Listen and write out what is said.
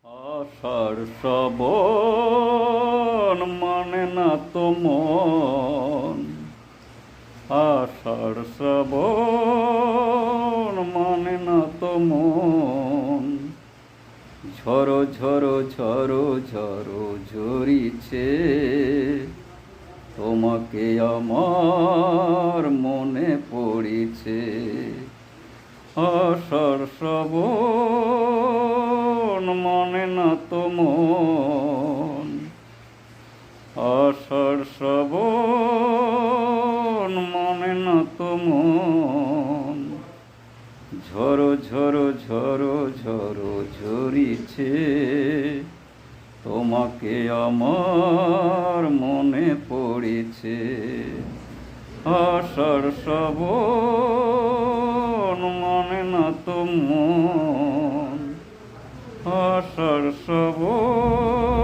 আষাঢ় শ্রাবণ মানে না তো মন। আষাঢ় শ্রাবণ মানে না তো মন। ঝড়ো ঝড়ো ঝড়ো ঝড়ো ঝরিছে, তোমাকে আমার মনে পড়িছে। আষাঢ় শ্রাবণ মানে না তো মন। আষাঢ় শ্রাবণ মানে না তো মন। ঝড়ো ঝড়ো ঝড়ো ঝড়ো ঝরিছে, তোমাকে আমার মনে পড়েছে। আষাঢ় শ্রাবণ মানে না তো মন। আষাঢ় শ্রাবণ